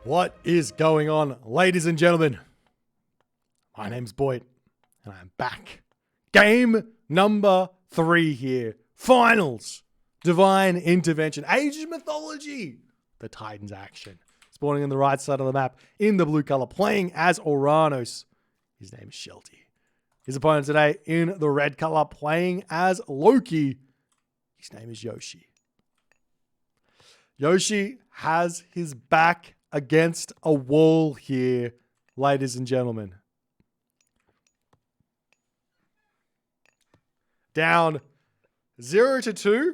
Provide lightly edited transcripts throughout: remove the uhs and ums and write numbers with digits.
What is going on, ladies and gentlemen? My name's Boit, and I'm back. Game number 3 here. Finals. Divine Intervention. Age of Mythology. The Titans action. Spawning on the right side of the map in the blue color, playing as Oranos. His name is Shelty. His opponent today in the red color, playing as Loki. His name is Yoshii. Yoshii has his back against a wall here, ladies and gentlemen. Down 0-2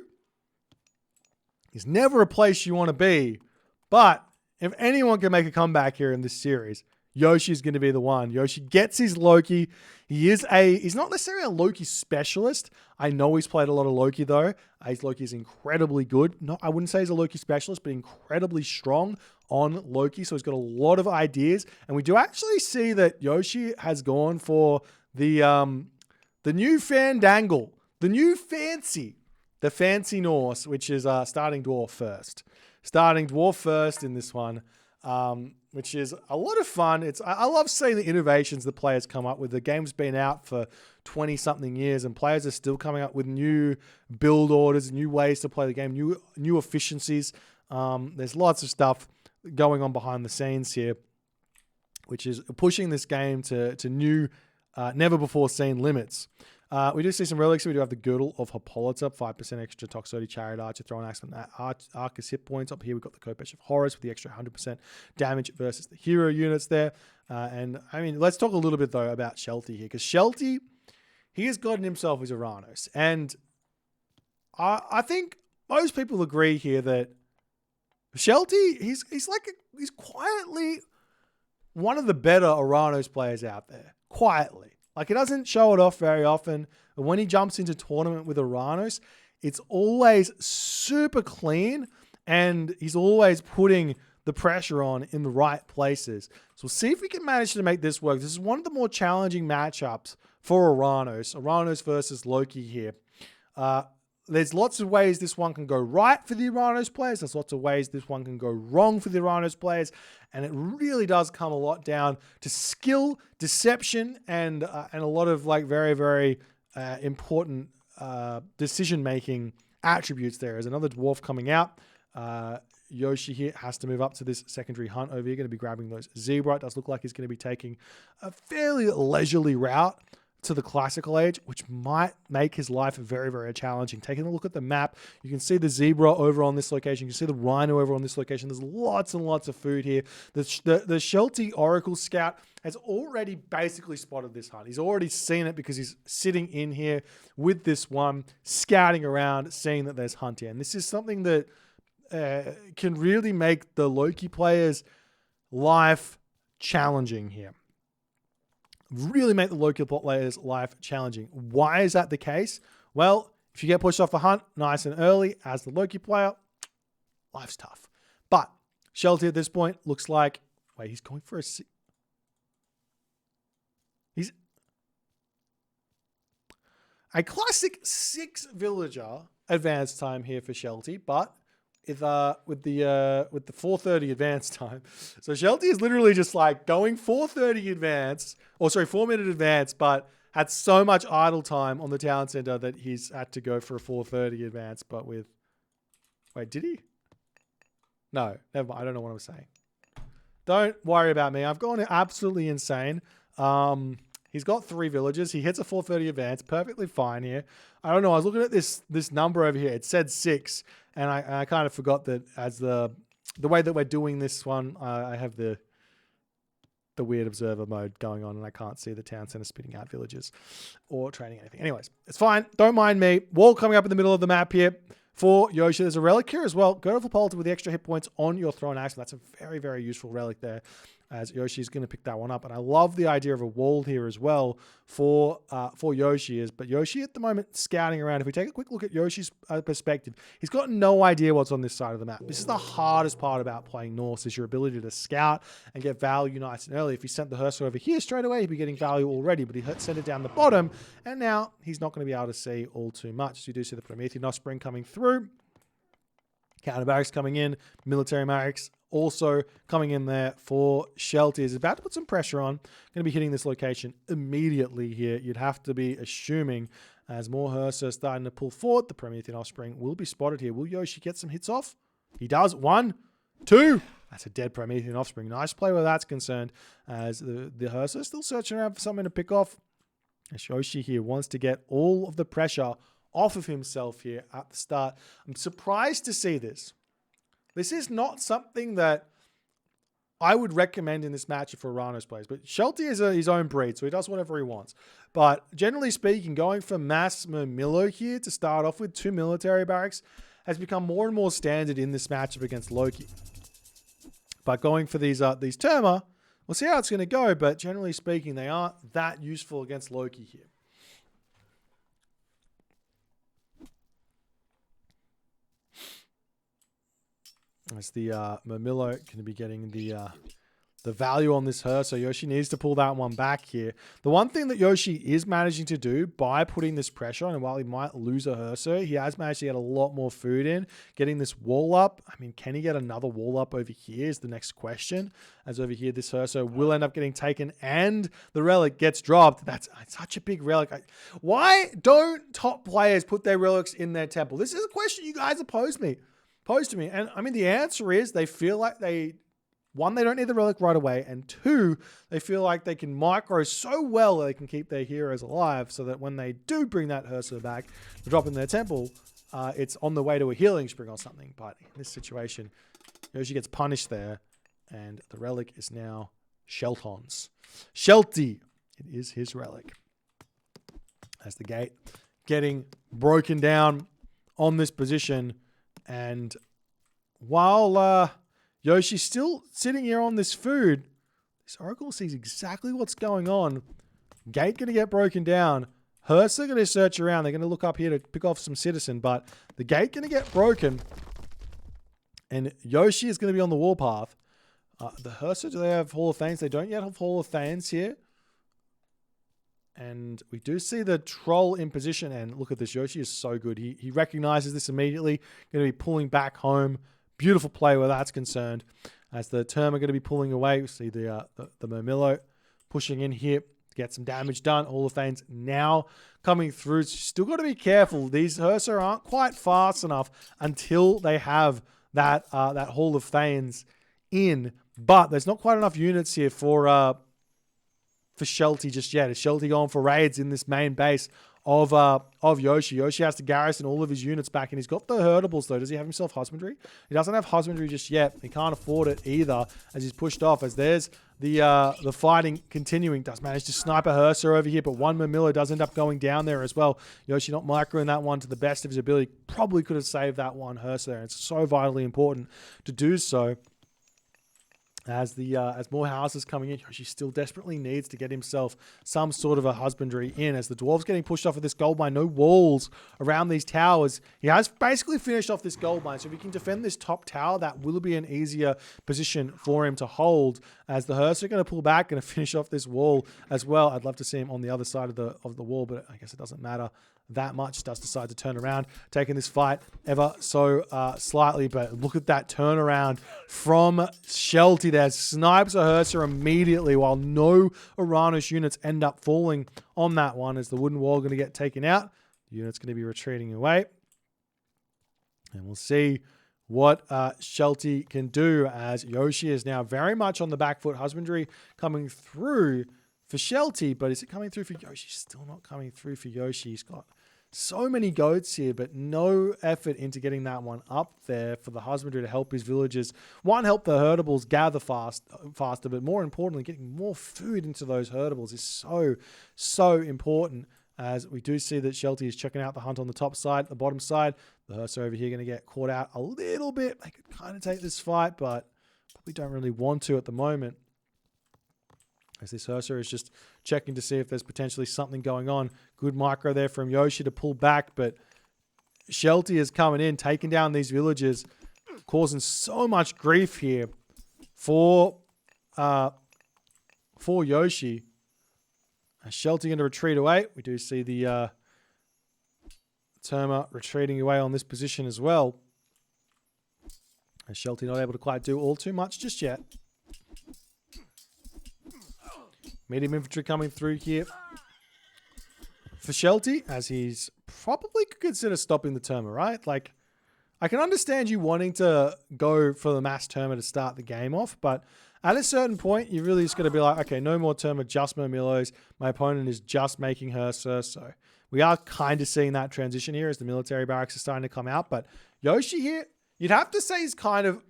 is never a place you want to be. But if anyone can make a comeback here in this series, Yoshii's going to be the one. Yoshii gets his Loki. He's not necessarily a Loki specialist. I know he's played a lot of Loki though. His Loki is incredibly good. I wouldn't say he's a Loki specialist, but incredibly strong on Loki. So he's got a lot of ideas. And we do actually see that Yoshii has gone for the new Fandangle, the fancy Norse, which is starting dwarf first. Starting dwarf first in this one. Which is a lot of fun. I love seeing the innovations that players come up with. The game's been out for 20-something years, and players are still coming up with new build orders, new ways to play the game, new efficiencies. There's lots of stuff going on behind the scenes here, which is pushing this game to new, never-before-seen limits. We do see some relics. We do have the Girdle of Hippolyta, 5% extra Toxotes, Chariot Archer, Throw an Axe on that Arcus hit points. Up here, we've got the Kopesh of Horus with the extra 100% damage versus the hero units there. And I mean, let's talk a little bit, though, about Shelty here, because Shelty, he has gotten himself his Oranos. And I think most people agree here that Shelty, he's quietly one of the better Oranos players out there. Quietly. Like, he doesn't show it off very often. But when he jumps into tournament with Oranos, it's always super clean. And he's always putting the pressure on in the right places. So we'll see if we can manage to make this work. This is one of the more challenging matchups for Oranos. Oranos versus Loki here. There's lots of ways this one can go right for the Oranos players. There's lots of ways this one can go wrong for the Oranos players. And it really does come a lot down to skill, deception, and a lot of like very, very important decision-making attributes there. There's another dwarf coming out. Yoshii here has to move up to this secondary hunt over here. Going to be grabbing those zebra. It does look like he's going to be taking a fairly leisurely route to the classical age, which might make his life very, very challenging. Taking a look at the map, you can see the zebra over on this location. You can see the rhino over on this location. There's lots and lots of food here. The Shelty Oracle Scout has already basically spotted this hunt. He's already seen it because he's sitting in here with this one, scouting around, seeing that there's hunt here. And this is something that can really make the Loki players' life challenging here. Really make the Loki player's life challenging. Why is that the case? Well, if you get pushed off a hunt nice and early as the Loki player, life's tough. But Shelty at this point looks like, wait, he's going for he's a classic 6 villager advance time here for Shelty, but with the 4:30 advance time. So Shelty is literally just like going 4:30 advance, 4-minute advance, but had so much idle time on the town center that he's had to go for a 4:30 advance, but with, wait, did he? No, never mind. I don't know what I'm saying. Don't worry about me. I've gone absolutely insane. He's got 3 villages. He hits a 4:30 advance. Perfectly fine here. I don't know. I was looking at this number over here. It said 6. And I kind of forgot that as the way that we're doing this one, I have the weird observer mode going on, and I can't see the town center spitting out villages or training anything. Anyways, it's fine. Don't mind me. Wall coming up in the middle of the map here for Yoshii. There's a relic here as well. Girdle of Hippolyta with the extra hit points on your thrown axe. That's a very, very useful relic there, as Yoshii's going to pick that one up. And I love the idea of a wall here as well for Yoshii. But Yoshii at the moment scouting around. If we take a quick look at Yoshii's perspective, he's got no idea what's on this side of the map. This is the hardest part about playing Norse, is your ability to scout and get value nice and early. If he sent the Hearser over here straight away, he'd be getting value already, but he sent it down the bottom, and now he's not going to be able to see all too much. So you do see the Promethean Offspring coming through. Counter barracks coming in, military barracks also coming in there for Shelty. Is about to put some pressure on. Going to be hitting this location immediately here. You'd have to be assuming as more Hersa are starting to pull forward, the Promethean Offspring will be spotted here. Will Yoshii get some hits off? He does. 1, 2. That's a dead Promethean Offspring. Nice play where that's concerned, as the Hersa still searching around for something to pick off. As Yoshii here wants to get all of the pressure off of himself here at the start. I'm surprised to see this. This is not something that I would recommend in this match if Oranos plays. But Shelty is his own breed, so he does whatever he wants. But generally speaking, going for mass Mermillo here to start off with 2 military barracks has become more and more standard in this matchup against Loki. But going for these Terma, we'll see how it's going to go. But generally speaking, they aren't that useful against Loki here. As the Mermillo going to be getting the value on this her, so Yoshii needs to pull that one back here. The one thing that Yoshii is managing to do by putting this pressure on, and while he might lose a Hersa, he has managed to get a lot more food in, getting this wall up. I mean, can he get another wall up over here is the next question. As over here, this Hersa will end up getting taken and the relic gets dropped. That's such a big relic. Why don't top players put their relics in their temple? This is a question you guys have posed to me. And I mean, the answer is they feel like one, they don't need the relic right away, and 2, they feel like they can micro so well they can keep their heroes alive so that when they do bring that Hersa back to drop in their temple, it's on the way to a healing spring or something. But in this situation, Yoshii gets punished there, and the relic is now Shelton's. Shelty, it is his relic. As the gate getting broken down on this position, and while Yoshii's still sitting here on this food, this Oracle sees exactly what's going on. Gate going to get broken down. Hersa going to search around. They're going to look up here to pick off some citizen, but the gate going to get broken, and Yoshii is going to be on the warpath. The Hersa, do they have Hall of Thanes? They don't yet have Hall of Thanes here. And we do see the troll in position, and look at this. Yoshii is so good. He recognizes this immediately. Going to be pulling back home. Beautiful play where that's concerned. As the Term are going to be pulling away, we see the Mermillo pushing in here to get some damage done. Hall of Thanes now coming through. Still got to be careful. These Hersa aren't quite fast enough until they have that Hall of Thanes in. But there's not quite enough units here for Shelty just yet. Is Shelty going for raids in this main base of Yoshii? Yoshii has to garrison all of his units back, and he's got the herdables though. Does he have himself husbandry? He doesn't have husbandry just yet. He can't afford it either, as he's pushed off. As there's the fighting continuing. Does manage to snipe a Hersa over here, but one Mermillo does end up going down there as well. Yoshii not microing that one to the best of his ability. Probably could have saved that one Hersa there. It's so vitally important to do so. As more houses coming in, Yoshii still desperately needs to get himself some sort of a husbandry in. As the dwarves getting pushed off of this gold mine, no walls around these towers. He has basically finished off this gold mine, so if he can defend this top tower, that will be an easier position for him to hold. As the Hersa are going to pull back, going to finish off this wall as well. I'd love to see him on the other side of the wall, but I guess it doesn't matter that much. Does decide to turn around, taking this fight ever so slightly, but look at that turnaround from Shelty there. Snipes a Hersa immediately, while no Oranos units end up falling on that one, as the wooden wall going to get taken out. The unit's going to be retreating away, and we'll see what Shelty can do, as Yoshii is now very much on the back foot. Husbandry coming through for Shelty, but is it coming through for Yoshii? Still not coming through for Yoshii. He's got so many goats here, but no effort into getting that one up there for the husbandry to help his villagers. One, help the herdables gather faster, but more importantly, getting more food into those herdables is so important. As we do see that Shelty is checking out the hunt on the top side, the bottom side. The Hersa over here going to get caught out a little bit. They could kind of take this fight, but probably don't really want to at the moment. As this Hersa is just checking to see if there's potentially something going on. Good micro there from Yoshii to pull back, but Shelty is coming in, taking down these villagers, causing so much grief here for Yoshii. As Shelty going to retreat away. We do see the Terma retreating away on this position as well. And Shelty not able to quite do all too much just yet. Medium infantry coming through here for Shelty, as he's probably could consider stopping the Terma, right? Like, I can understand you wanting to go for the mass Terma to start the game off, but at a certain point, you really just got to be like, okay, no more Terma, just more Milos. My opponent is just making her Sir. So we are kind of seeing that transition here as the military barracks are starting to come out. But Yoshii here, you'd have to say he's kind of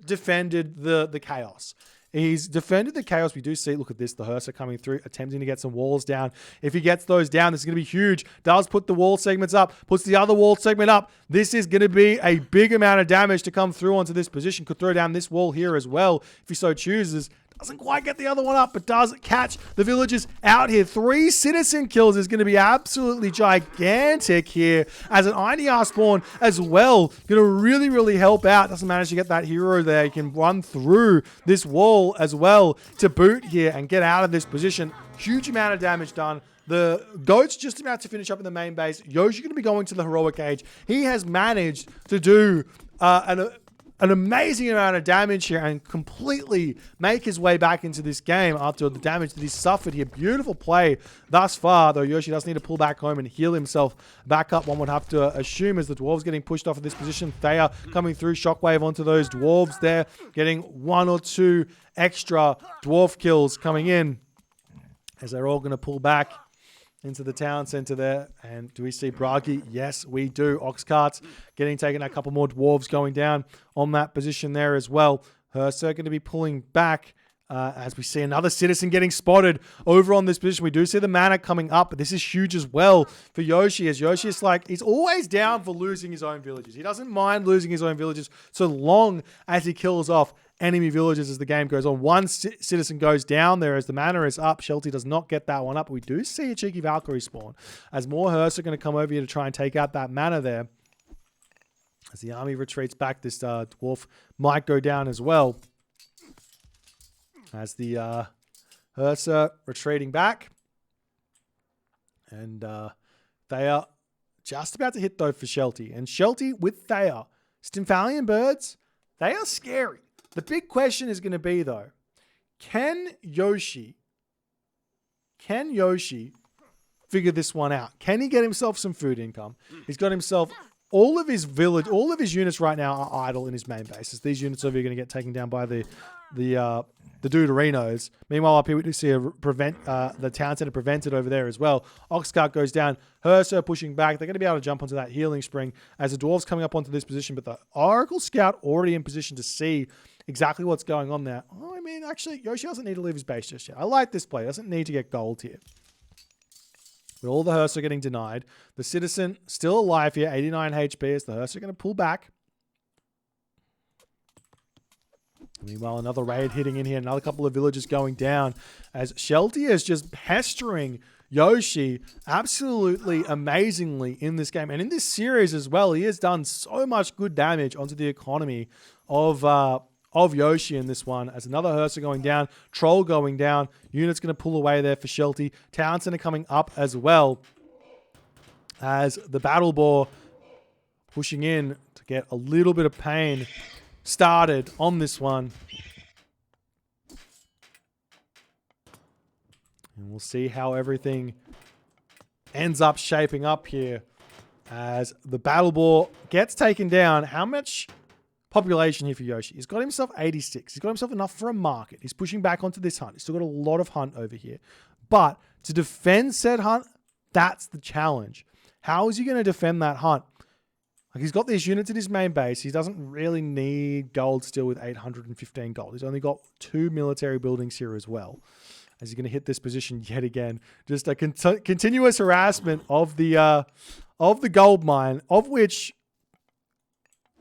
defended the chaos. He's defended the chaos. We do see, look at this, the Hearse are coming through, attempting to get some walls down. If he gets those down, this is going to be huge. Does put the wall segments up, puts the other wall segment up. This is going to be a big amount of damage to come through onto this position. Could throw down this wall here as well, if he so chooses. Doesn't quite get the other one up, but does catch the villagers out here. 3 citizen kills is going to be absolutely gigantic here as an IDR spawn as well. Going to really, really help out. Doesn't manage to get that hero there. He can run through this wall as well to boot here and get out of this position. Huge amount of damage done. The Goat's just about to finish up in the main base. Yoshii going to be going to the heroic age. He has managed to do an amazing amount of damage here and completely make his way back into this game after the damage that he's suffered here. Beautiful play thus far, though Yoshii does need to pull back home and heal himself back up, one would have to assume, as the Dwarves getting pushed off of this position. Thea coming through, shockwave onto those Dwarves there, getting 1 or 2 extra Dwarf kills coming in as they're all going to pull back into the town center there. And do we see Bragi? Yes, we do. Ox carts getting taken. A couple more Dwarves going down on that position there as well. Herser going to be pulling back as we see another citizen getting spotted over on this position. We do see the mana coming up, but this is huge as well for Yoshii, as Yoshii is like, he's always down for losing his own villages. He doesn't mind losing his own villages so long as he kills off enemy villages as the game goes on. One citizen goes down there as the mana is up. Shelty does not get that one up. But we do see a cheeky Valkyrie spawn as more Hearse are going to come over here to try and take out that mana there. As the army retreats back, this dwarf might go down as well. As the Hearse are retreating back. And they are just about to hit though for Shelty. And Shelty with Thea, Stymphalian birds, they are scary. The big question is going to be, though, can Yoshii figure this one out? Can he get himself some food income? He's got himself all of his units right now are idle in his main base. As these units over here are going to get taken down by the dude Oranos. Meanwhile, up here we do see the town center prevented over there as well. Oxcart goes down. Herser pushing back. They're going to be able to jump onto that healing spring as the dwarves coming up onto this position. But the Oracle Scout already in position to see exactly what's going on there. Oh, I mean, actually, Yoshii doesn't need to leave his base just yet. I like this play. Doesn't need to get gold here. But all the Hearse are getting denied. The citizen still alive here, 89 HP, as the Hearse are going to pull back. Meanwhile, another raid hitting in here. Another couple of villagers going down as Shelty is just pestering Yoshii absolutely amazingly in this game. And in this series as well, he has done so much good damage onto the economy of Yoshii in this one. As another Hearse going down, Troll going down, units going to pull away there for Shelty. Town Center coming up as well as the Battle Boar pushing in to get a little bit of pain started on this one. And we'll see how everything ends up shaping up here as the Battle Boar gets taken down. How much population here for Yoshii? He's got himself 86. He's got himself enough for a market. He's pushing back onto this hunt. He's still got a lot of hunt over here. But to defend said hunt, that's the challenge. How is he going to defend that hunt? Like, he's got these units in his main base. He doesn't really need gold still with 815 gold. He's only got 2 military buildings here as well. As he's going to hit this position yet again. Just a continuous harassment of the gold mine, of which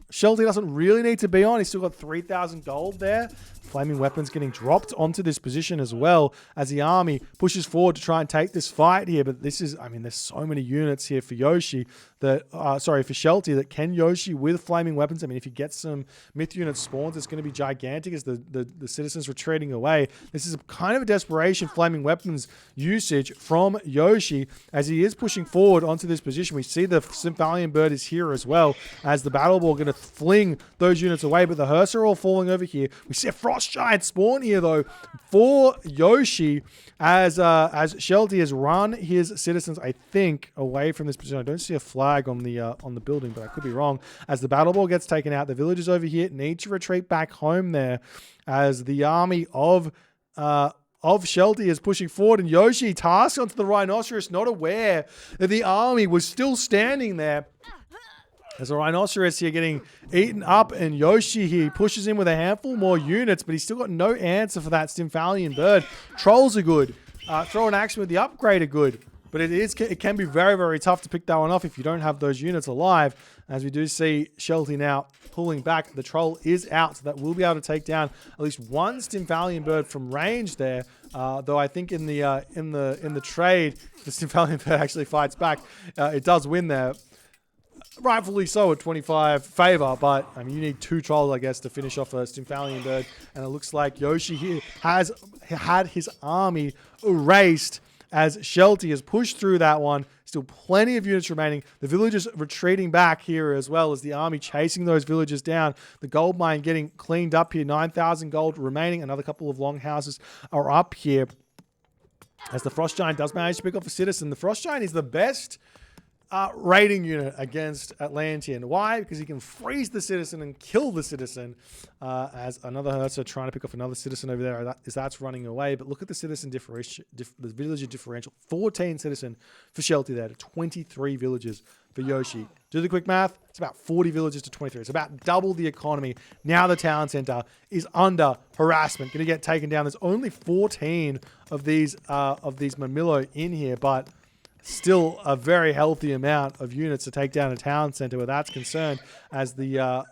Shelty doesn't really need to be on. He's still got 3,000 gold there. Flaming weapons getting dropped onto this position as well as the army pushes forward to try and take this fight here. But this is, I mean, there's so many units here for Yoshii that, for Shelty, that can Yoshii with flaming weapons. I mean, if he gets some myth unit spawns, it's going to be gigantic as the citizens retreating away. This is a kind of a desperation flaming weapons usage from Yoshii as he is pushing forward onto this position. We see the Stymphalian bird is here as well as the Battle Boar going to fling those units away, but the Hearse are all falling over here. We see a Frost Giant spawn here, though, for Yoshii, as Shelty has run his citizens, I think, away from this position. I don't see a flag on the building, but I could be wrong. As the battle ball gets taken out, the villagers over here need to retreat back home there, as the army of Shelty is pushing forward, and Yoshii tasks onto the Rhinoceros, not aware that the army was still standing there. As the Rhinoceros here getting eaten up, and Yoshii here pushes in with a handful more units, but he's still got no answer for that Stymphalian bird. Trolls are good. Throw an action with the upgrade are good. But it can be very, very tough to pick that one off if you don't have those units alive. As we do see Shelty now pulling back. The troll is out, so that will be able to take down at least one Stymphalian bird from range there. Though I think in the trade, the Stymphalian bird actually fights back. It does win there. Rightfully so at 25 favor, but I mean, you need 2 trolls, I guess, to finish off a Stymphalian bird. And it looks like Yoshii here has had his army erased, as Shelty has pushed through that one. Still plenty of units remaining. The villagers retreating back here as well, as the army chasing those villagers down. The gold mine getting cleaned up here. 9,000 gold remaining. Another couple of longhouses are up here, as the Frost Giant does manage to pick off a citizen. The Frost Giant is the best raiding unit against Atlantean. Why? Because he can freeze the citizen and kill the citizen, as another Herzer trying to pick off another citizen over there that's running away. But look at the citizen differential, the villager differential. 14 citizen for Shelty there to 23 villagers for Yoshii. Do the quick math. It's about 40 villagers to 23. It's about double the economy. Now the town center is under harassment, going to get taken down. There's only 14 of these Mamilo in here, but still a very healthy amount of units to take down a town center where that's concerned, as the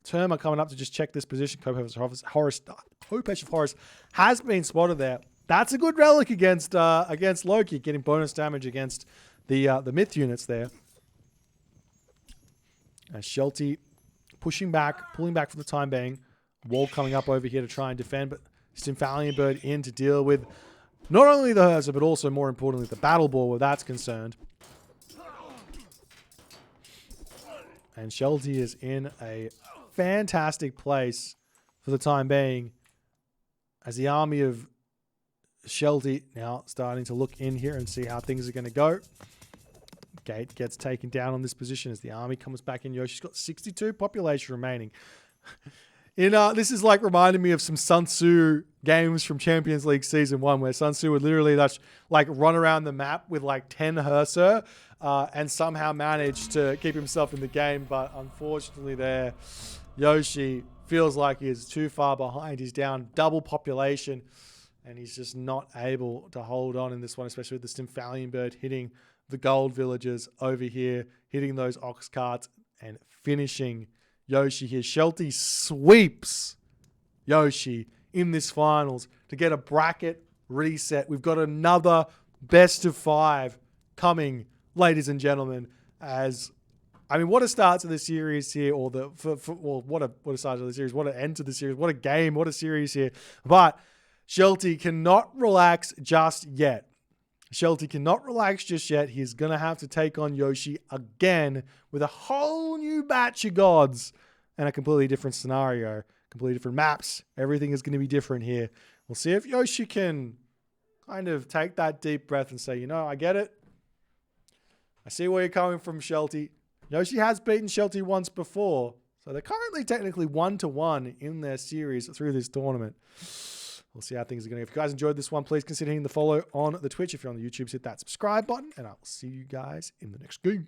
term are coming up to just check this position. Hopesh of Horus has been spotted there. That's a good relic against Loki, getting bonus damage against the myth units there. As Shelty pushing back, pulling back for the time being. Wall coming up over here to try and defend, but Stymphalian bird in to deal with not only the Herzer, but also, more importantly, the battle ball where that's concerned. And Shelty is in a fantastic place for the time being, as the army of Shelty now starting to look in here and see how things are going to go. Gate gets taken down on this position as the army comes back in. Yoshi's got 62 population remaining. This is like reminding me of some Sun Tzu games from Champions League Season 1, where Sun Tzu would literally like run around the map with like 10 Herzer and somehow manage to keep himself in the game. But unfortunately there, Yoshii feels like he is too far behind. He's down double population, and he's just not able to hold on in this one, especially with the Stymphalian bird hitting the gold villagers over here, hitting those ox carts and finishing Yoshii here. Shelty sweeps Yoshii in this finals to get a bracket reset. We've got another best of 5 coming, ladies and gentlemen. What a start to the series here, or what a start to the series, what an end to the series, what a game, what a series here. But Shelty cannot relax just yet. Shelty cannot relax just yet. He's going to have to take on Yoshii again with a whole new batch of gods and a completely different scenario, completely different maps. Everything is going to be different here. We'll see if Yoshii can kind of take that deep breath and say, I get it. I see where you're coming from, Shelty. Yoshii has beaten Shelty once before, so they're currently technically 1-1 in their series through this tournament. We'll see how things are going. If you guys enjoyed this one, please consider hitting the follow on the Twitch. If you're on the YouTube, hit that subscribe button, and I'll see you guys in the next game.